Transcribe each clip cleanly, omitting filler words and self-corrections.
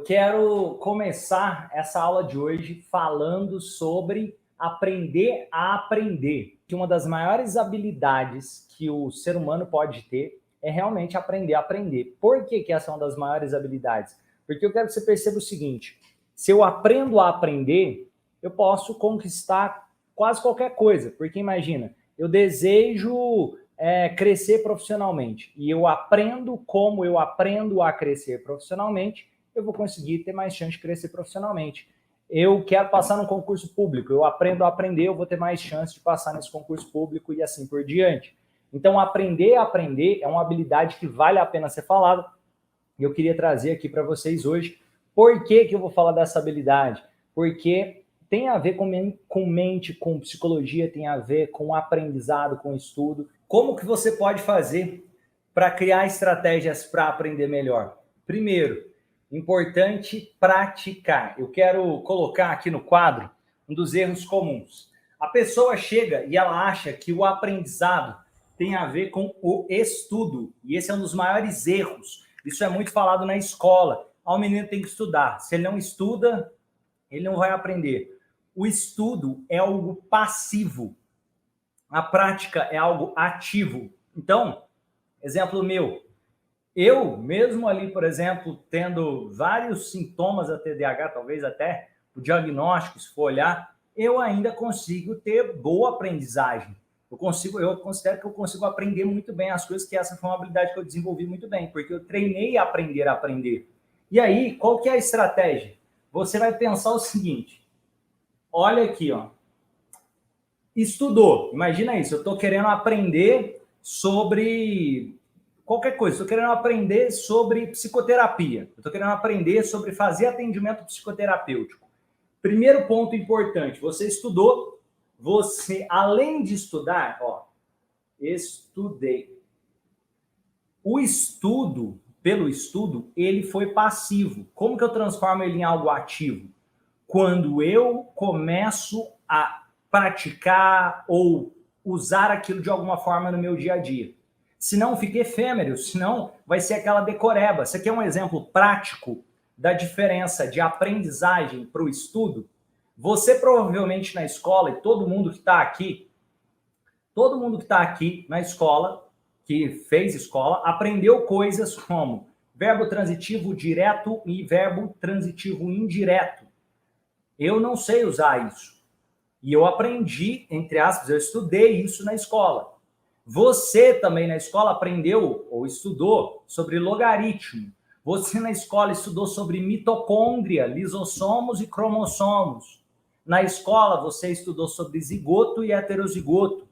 Quero começar essa aula de hoje falando sobre aprender a aprender. Que uma das maiores habilidades que o ser humano pode ter é realmente aprender a aprender. Por que essa é uma das maiores habilidades? Porque eu quero que você perceba o seguinte: se eu aprendo a aprender, eu posso conquistar quase qualquer coisa. Porque imagina, eu desejo crescer profissionalmente e eu aprendo como eu aprendo a crescer profissionalmente, eu vou conseguir ter mais chance de crescer profissionalmente. Eu quero passar num concurso público, eu aprendo a aprender, eu vou ter mais chance de passar nesse concurso público e assim por diante. Então, aprender a aprender é uma habilidade que vale a pena ser falada. E eu queria trazer aqui para vocês hoje por que eu vou falar dessa habilidade. Porque tem a ver com mente, com psicologia, tem a ver com aprendizado, com estudo. Como que você pode fazer para criar estratégias para aprender melhor? Primeiro, importante praticar. Eu quero colocar aqui no quadro um dos erros comuns. A pessoa chega e ela acha que o aprendizado tem a ver com o estudo. E esse é um dos maiores erros. Isso é muito falado na escola. O menino tem que estudar. Se ele não estuda, ele não vai aprender. O estudo é algo passivo. A prática é algo ativo. Então, exemplo meu, eu mesmo ali, por exemplo, tendo vários sintomas da TDAH, talvez até o diagnóstico, se for olhar, eu ainda consigo ter boa aprendizagem. Eu considero que eu consigo aprender muito bem as coisas, que essa foi uma habilidade que eu desenvolvi muito bem, porque eu treinei a aprender. E aí, qual que é a estratégia? Você vai pensar o seguinte, olha aqui, ó. Estudou, imagina isso, eu estou querendo aprender sobre qualquer coisa, estou querendo aprender sobre psicoterapia, estou querendo aprender sobre fazer atendimento psicoterapêutico. Primeiro ponto importante, você estudou, você, além de estudar, ó, estudei. O estudo, pelo estudo, ele foi passivo. Como que eu transformo ele em algo ativo? Quando eu começo a praticar ou usar aquilo de alguma forma no meu dia a dia. Senão fica efêmero, senão vai ser aquela decoreba. Isso aqui é um exemplo prático da diferença de aprendizagem para o estudo. Você provavelmente na escola, e todo mundo que está aqui na escola, que fez escola, aprendeu coisas como verbo transitivo direto e verbo transitivo indireto. Eu não sei usar isso. E eu aprendi, entre aspas, eu estudei isso na escola. Você também na escola aprendeu ou estudou sobre logaritmo. Você na escola estudou sobre mitocôndria, lisossomos e cromossomos. Na escola você estudou sobre zigoto e heterozigoto.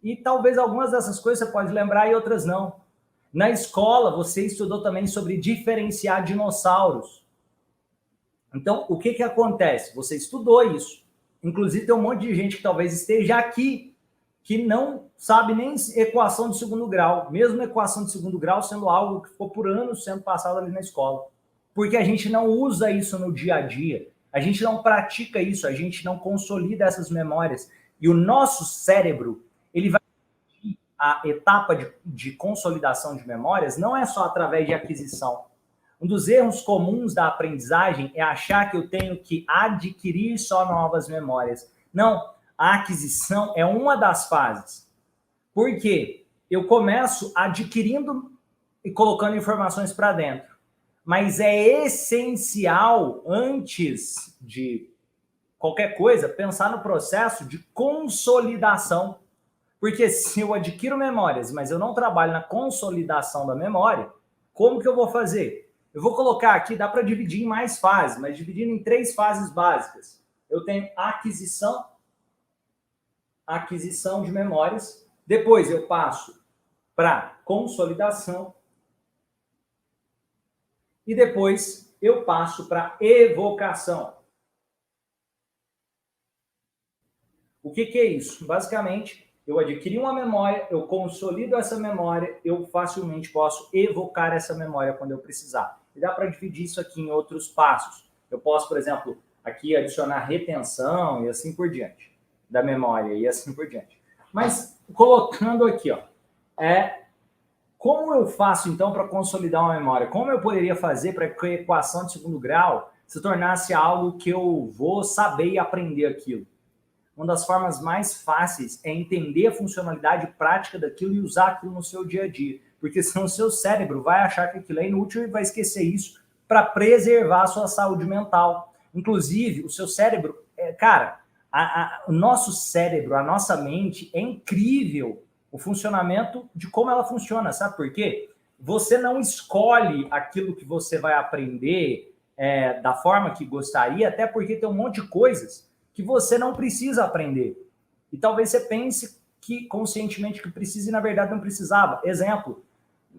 E talvez algumas dessas coisas você pode lembrar e outras não. Na escola você estudou também sobre diferenciar dinossauros. Então, o que acontece? Você estudou isso. Inclusive, tem um monte de gente que talvez esteja aqui que não sabe nem equação de segundo grau, mesmo equação de segundo grau sendo algo que ficou por anos sendo passado ali na escola. Porque a gente não usa isso no dia a dia, a gente não pratica isso, a gente não consolida essas memórias. E o nosso cérebro, ele vai a etapa de consolidação de memórias não é só através de aquisição. Um dos erros comuns da aprendizagem é achar que eu tenho que adquirir só novas memórias. Não, a aquisição é uma das fases. Por quê? Eu começo adquirindo e colocando informações para dentro. Mas é essencial, antes de qualquer coisa, pensar no processo de consolidação. Porque se eu adquiro memórias, mas eu não trabalho na consolidação da memória, como que eu vou fazer? Eu vou colocar aqui, dá para dividir em mais fases, mas dividindo em 3 fases básicas. Eu tenho aquisição de memórias, depois eu passo para consolidação e depois eu passo para evocação. O que é isso? Basicamente, eu adquiri uma memória, eu consolido essa memória, eu facilmente posso evocar essa memória quando eu precisar. E dá para dividir isso aqui em outros passos. Eu posso, por exemplo, aqui adicionar retenção e assim por diante, da memória e assim por diante. Mas colocando aqui, ó, Como eu faço, então, para consolidar uma memória? Como eu poderia fazer para que a equação de segundo grau se tornasse algo que eu vou saber e aprender aquilo? Uma das formas mais fáceis é entender a funcionalidade prática daquilo e usar aquilo no seu dia a dia. Porque senão o seu cérebro vai achar que aquilo é inútil e vai esquecer isso para preservar a sua saúde mental. Inclusive, o seu cérebro, cara, o nosso cérebro, a nossa mente é incrível o funcionamento de como ela funciona, sabe por quê? Você não escolhe aquilo que você vai aprender da forma que gostaria, até porque tem um monte de coisas que você não precisa aprender. E talvez você pense que conscientemente que precisa e na verdade não precisava. Exemplo,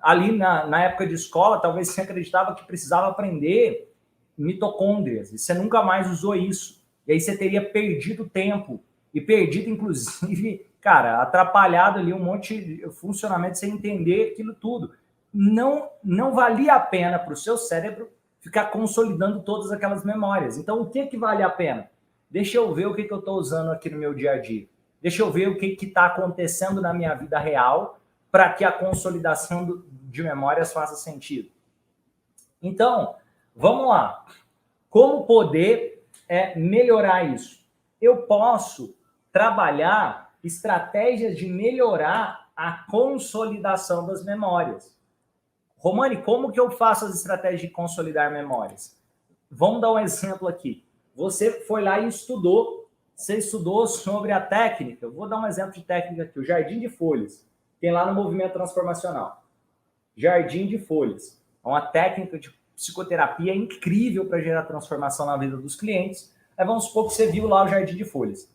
ali na época de escola, talvez você acreditava que precisava aprender mitocôndrias e você nunca mais usou isso. E aí você teria perdido tempo e perdido, inclusive, cara, atrapalhado ali um monte de funcionamento sem entender aquilo tudo. Não valia a pena para o seu cérebro ficar consolidando todas aquelas memórias. Então, o que vale a pena? Deixa eu ver o que eu estou usando aqui no meu dia a dia. Deixa eu ver o que está acontecendo na minha vida real para que a consolidação de memórias faça sentido. Então, vamos lá. Como poder melhorar isso? Eu posso trabalhar estratégias de melhorar a consolidação das memórias. Romani, como que eu faço as estratégias de consolidar memórias? Vamos dar um exemplo aqui. Você foi lá e estudou, você estudou sobre a técnica. Eu vou dar um exemplo de técnica aqui, o Jardim de Folhas. Tem lá no Movimento Transformacional. Jardim de Folhas. É uma técnica de psicoterapia incrível para gerar transformação na vida dos clientes. Aí vamos supor que você viu lá o Jardim de Folhas.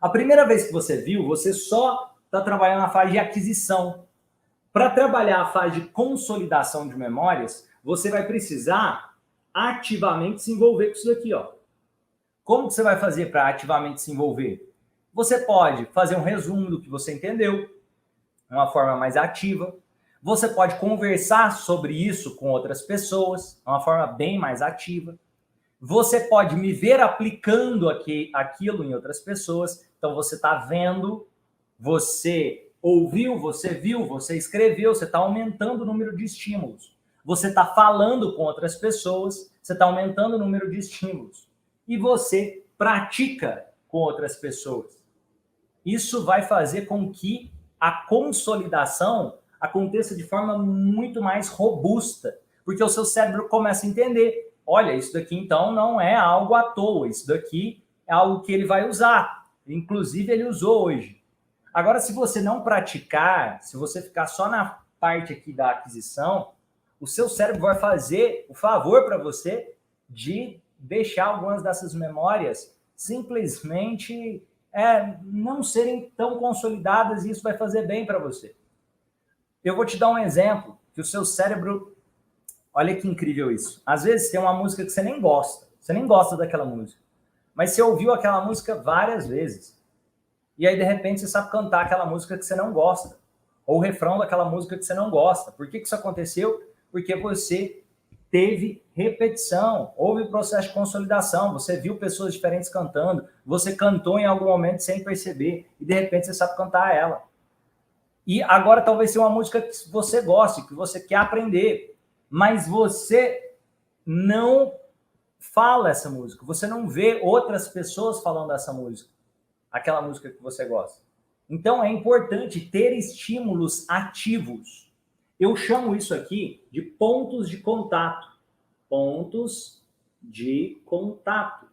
A primeira vez que você viu, você só está trabalhando na fase de aquisição. Para trabalhar a fase de consolidação de memórias, você vai precisar ativamente se envolver com isso daqui, ó. Como que você vai fazer para ativamente se envolver? Você pode fazer um resumo do que você entendeu, de uma forma mais ativa. Você pode conversar sobre isso com outras pessoas, de uma forma bem mais ativa. Você pode me ver aplicando aquilo em outras pessoas. Então, você está vendo, você ouviu, você viu, você escreveu, você está aumentando o número de estímulos. Você está falando com outras pessoas, você está aumentando o número de estímulos. E você pratica com outras pessoas. Isso vai fazer com que a consolidação aconteça de forma muito mais robusta, porque o seu cérebro começa a entender, olha, isso daqui então não é algo à toa, isso daqui é algo que ele vai usar, inclusive ele usou hoje. Agora, se você não praticar, se você ficar só na parte aqui da aquisição, o seu cérebro vai fazer o favor para você de deixar algumas dessas memórias simplesmente não serem tão consolidadas, e isso vai fazer bem para você. Eu vou te dar um exemplo que o seu cérebro... Olha que incrível isso. Às vezes tem uma música que você nem gosta daquela música, mas você ouviu aquela música várias vezes. E aí, de repente, você sabe cantar aquela música que você não gosta, ou o refrão daquela música que você não gosta. Por que isso aconteceu? Porque você teve repetição, houve processo de consolidação, você viu pessoas diferentes cantando, você cantou em algum momento sem perceber, e de repente você sabe cantar ela. E agora talvez seja uma música que você goste, que você quer aprender, mas você não fala essa música, você não vê outras pessoas falando essa música, aquela música que você gosta. Então é importante ter estímulos ativos. Eu chamo isso aqui de pontos de contato. Pontos de contato.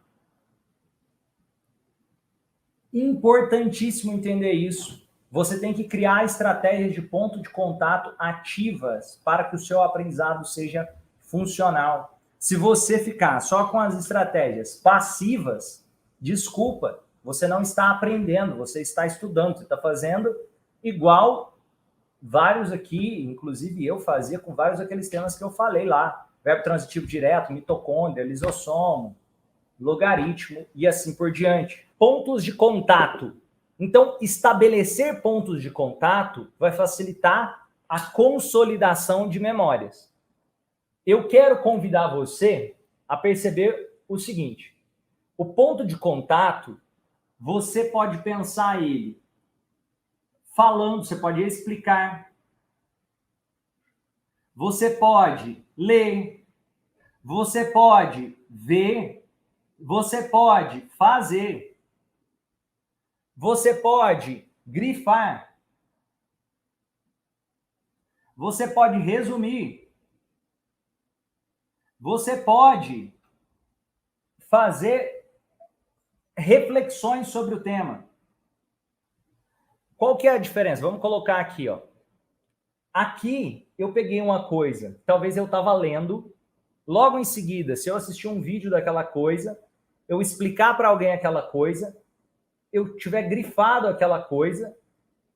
Importantíssimo entender isso. Você tem que criar estratégias de ponto de contato ativas para que o seu aprendizado seja funcional. Se você ficar só com as estratégias passivas, desculpa, você não está aprendendo, você está estudando, você está fazendo igual vários aqui, inclusive eu fazia com vários daqueles temas que eu falei lá. Verbo transitivo direto, mitocôndria, lisossomo, logaritmo e assim por diante. Pontos de contato. Então, estabelecer pontos de contato vai facilitar a consolidação de memórias. Eu quero convidar você a perceber o seguinte: o ponto de contato, você pode pensar ele falando, você pode explicar. você pode ler, você pode ver, você pode fazer, você pode grifar, você pode resumir, você pode fazer reflexões sobre o tema. Qual que é a diferença? Vamos colocar aqui, ó. Aqui eu peguei uma coisa, talvez eu estava lendo, logo em seguida, se eu assistir um vídeo daquela coisa, eu explicar para alguém aquela coisa, eu tiver grifado aquela coisa,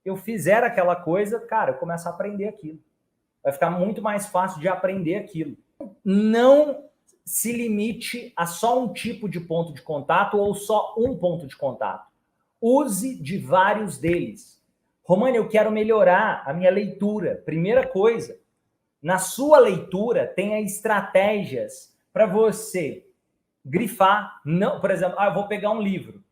eu fizer aquela coisa, cara, eu começo a aprender aquilo. Vai ficar muito mais fácil de aprender aquilo. Não se limite a só um tipo de ponto de contato ou só um ponto de contato. Use de vários deles. Romani, eu quero melhorar a minha leitura. Primeira coisa, na sua leitura, tenha estratégias para você grifar. Não, por exemplo, eu vou pegar um livro.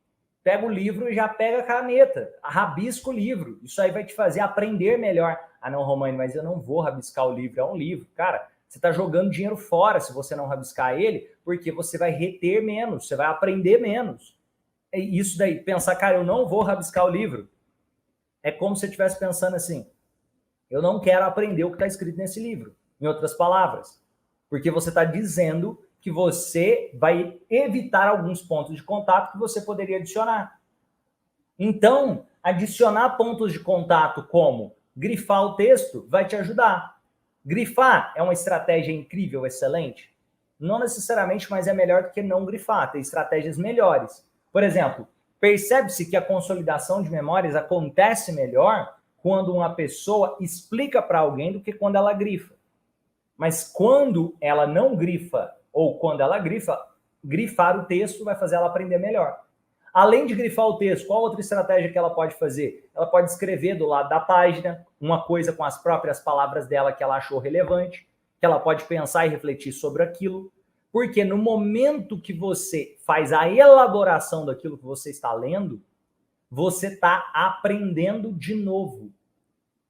Pega o livro e já pega a caneta. Rabisca o livro. Isso aí vai te fazer aprender melhor. Ah, não, Romani, mas eu não vou rabiscar o livro. É um livro. Cara, você está jogando dinheiro fora se você não rabiscar ele, porque você vai reter menos, você vai aprender menos. Isso daí, pensar, cara, eu não vou rabiscar o livro, é como se você estivesse pensando assim, eu não quero aprender o que está escrito nesse livro. Em outras palavras, porque você está dizendo que você vai evitar alguns pontos de contato que você poderia adicionar. Então, adicionar pontos de contato como grifar o texto vai te ajudar. Grifar é uma estratégia incrível, excelente? Não necessariamente, mas é melhor do que não grifar. Tem estratégias melhores. Por exemplo, percebe-se que a consolidação de memórias acontece melhor quando uma pessoa explica para alguém do que quando ela grifa. Mas quando ela não grifa ou quando ela grifa, grifar o texto vai fazer ela aprender melhor. Além de grifar o texto, qual outra estratégia que ela pode fazer? Ela pode escrever do lado da página uma coisa com as próprias palavras dela que ela achou relevante, que ela pode pensar e refletir sobre aquilo. Porque no momento que você faz a elaboração daquilo que você está lendo, você está aprendendo de novo.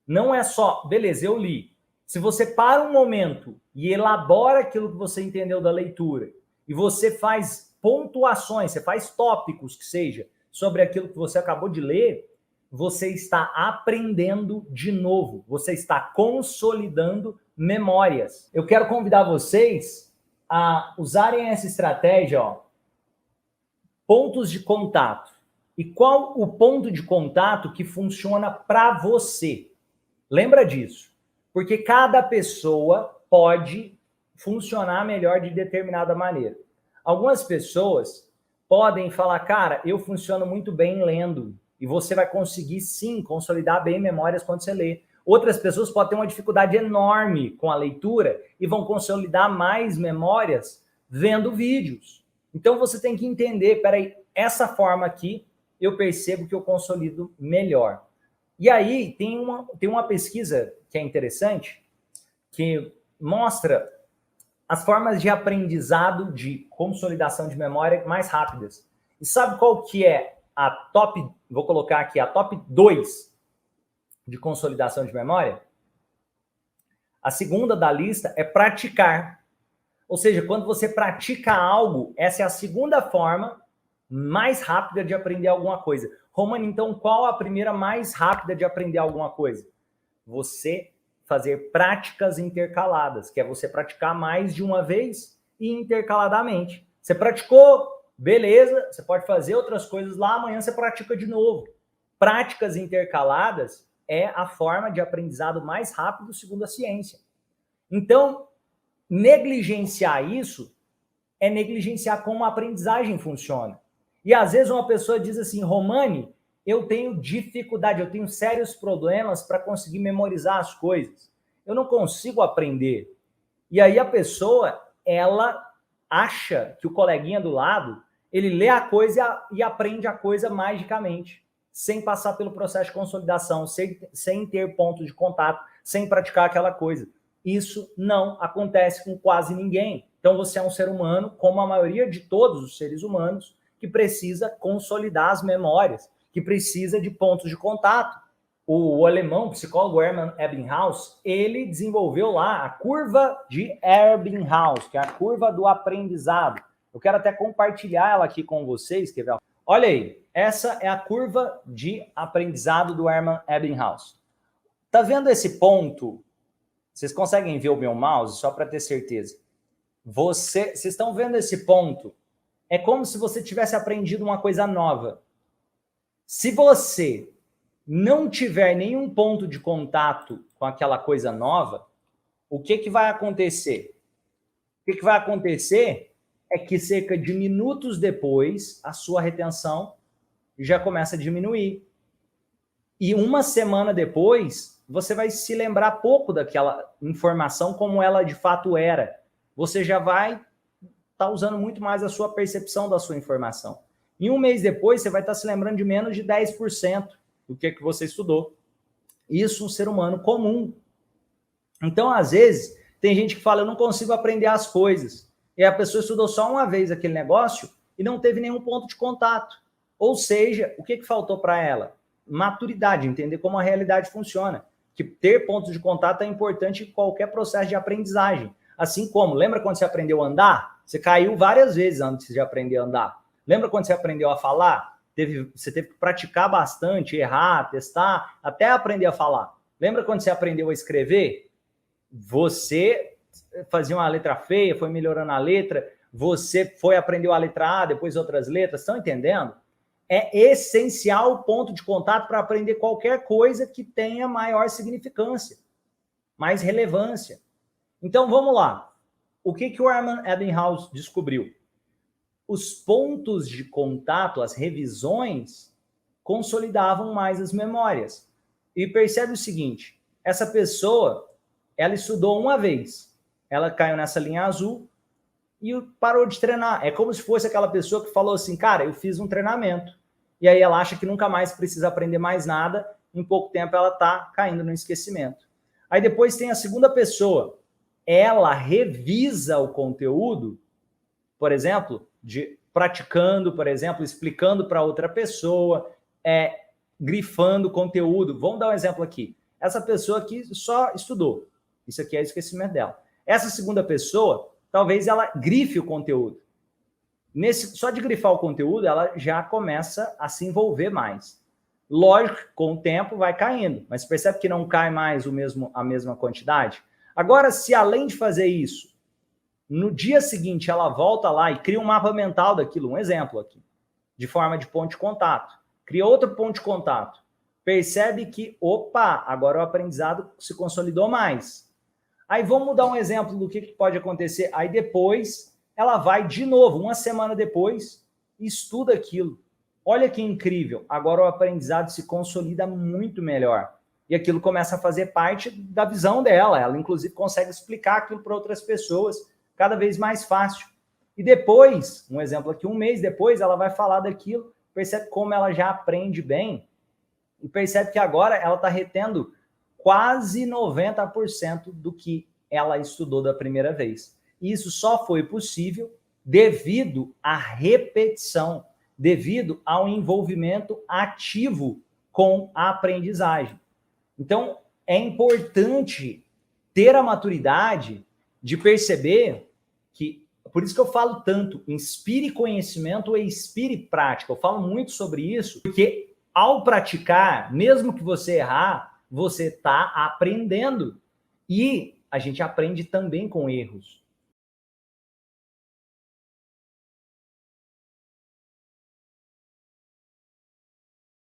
Não é só, beleza, eu li. Se você para um momento e elabora aquilo que você entendeu da leitura, e você faz pontuações, você faz tópicos que seja sobre aquilo que você acabou de ler, você está aprendendo de novo, você está consolidando memórias. Eu quero convidar vocês a usarem essa estratégia, ó, pontos de contato. E qual o ponto de contato que funciona para você? Lembra disso, porque cada pessoa pode funcionar melhor de determinada maneira. Algumas pessoas podem falar, cara, eu funciono muito bem lendo, e você vai conseguir, sim, consolidar bem memórias quando você lê. Outras pessoas podem ter uma dificuldade enorme com a leitura e vão consolidar mais memórias vendo vídeos. Então, você tem que entender, peraí, essa forma aqui, eu percebo que eu consolido melhor. E aí, tem uma pesquisa que é interessante, que mostra as formas de aprendizado de consolidação de memória mais rápidas. E sabe qual que é a top, vou colocar aqui, a top 2 de consolidação de memória? A segunda da lista é praticar. Ou seja, quando você pratica algo, essa é a segunda forma mais rápida de aprender alguma coisa. Romani, então qual a primeira mais rápida de aprender alguma coisa? Você fazer práticas intercaladas, que é você praticar mais de uma vez e intercaladamente. Você praticou, beleza, você pode fazer outras coisas lá, amanhã você pratica de novo. Práticas intercaladas é a forma de aprendizado mais rápido, segundo a ciência. Então, negligenciar isso é negligenciar como a aprendizagem funciona. E às vezes uma pessoa diz assim, Romani, eu tenho dificuldade, eu tenho sérios problemas para conseguir memorizar as coisas. Eu não consigo aprender. E aí a pessoa, ela acha que o coleguinha do lado, ele lê a coisa e aprende a coisa magicamente, sem passar pelo processo de consolidação, sem ter ponto de contato, sem praticar aquela coisa. Isso não acontece com quase ninguém. Então você é um ser humano, como a maioria de todos os seres humanos, que precisa consolidar as memórias, que precisa de pontos de contato. O alemão, o psicólogo Hermann Ebbinghaus, ele desenvolveu lá a curva de Ebbinghaus, que é a curva do aprendizado. Eu quero até compartilhar ela aqui com vocês, quer ver? Olha aí, essa é a curva de aprendizado do Hermann Ebbinghaus. Tá vendo esse ponto? Vocês conseguem ver o meu mouse, só para ter certeza? Vocês estão vendo esse ponto? É como se você tivesse aprendido uma coisa nova. Se você não tiver nenhum ponto de contato com aquela coisa nova, o que vai acontecer? O que vai acontecer é que cerca de minutos depois, a sua retenção já começa a diminuir. E uma semana depois, você vai se lembrar pouco daquela informação como ela de fato era. Você já vai estar usando muito mais a sua percepção da sua informação. E um mês depois, você vai estar se lembrando de menos de 10% do que você estudou. Isso um ser humano comum. Então, às vezes, tem gente que fala, eu não consigo aprender as coisas. E a pessoa estudou só uma vez aquele negócio e não teve nenhum ponto de contato. Ou seja, o que faltou para ela? Maturidade, entender como a realidade funciona. Que ter pontos de contato é importante em qualquer processo de aprendizagem. Assim como, lembra quando você aprendeu a andar? Você caiu várias vezes antes de aprender a andar. Lembra quando você aprendeu a falar? Você teve que praticar bastante, errar, testar, até aprender a falar. Lembra quando você aprendeu a escrever? Você fazia uma letra feia, foi melhorando a letra, você foi aprender a letra A, depois outras letras, estão entendendo? É essencial o ponto de contato para aprender qualquer coisa que tenha maior significância, mais relevância. Então, vamos lá. O que o Hermann Ebbinghaus descobriu? Os pontos de contato, as revisões, consolidavam mais as memórias. E percebe o seguinte, essa pessoa, ela estudou uma vez, ela caiu nessa linha azul e parou de treinar. É como se fosse aquela pessoa que falou assim, cara, eu fiz um treinamento. E aí ela acha que nunca mais precisa aprender mais nada, em pouco tempo ela está caindo no esquecimento. Aí depois tem a segunda pessoa, ela revisa o conteúdo, por exemplo, praticando, por exemplo, explicando para outra pessoa, grifando conteúdo. Vamos dar um exemplo aqui. Essa pessoa aqui só estudou. Isso aqui é o esquecimento dela. Essa segunda pessoa, talvez ela grife o conteúdo. Só de grifar o conteúdo, ela já começa a se envolver mais. Lógico, com o tempo vai caindo, mas percebe que não cai mais a mesma quantidade? Agora, se além de fazer isso, no dia seguinte ela volta lá e cria um mapa mental daquilo, um exemplo aqui, de forma de ponto de contato, cria outro ponto de contato, percebe que, opa, agora o aprendizado se consolidou mais. Aí vamos dar um exemplo do que pode acontecer. Aí depois ela vai de novo, uma semana depois, e estuda aquilo. Olha que incrível, agora o aprendizado se consolida muito melhor. E aquilo começa a fazer parte da visão dela. Ela, inclusive, consegue explicar aquilo para outras pessoas cada vez mais fácil. E depois, um exemplo aqui, um mês depois, ela vai falar daquilo, percebe como ela já aprende bem e percebe que agora ela está retendo quase 90% do que ela estudou da primeira vez. E isso só foi possível devido à repetição, devido ao envolvimento ativo com a aprendizagem. Então, é importante ter a maturidade de perceber que, por isso que eu falo tanto, inspire conhecimento e expire prática. Eu falo muito sobre isso, porque ao praticar, mesmo que você errar, você está aprendendo. E a gente aprende também com erros.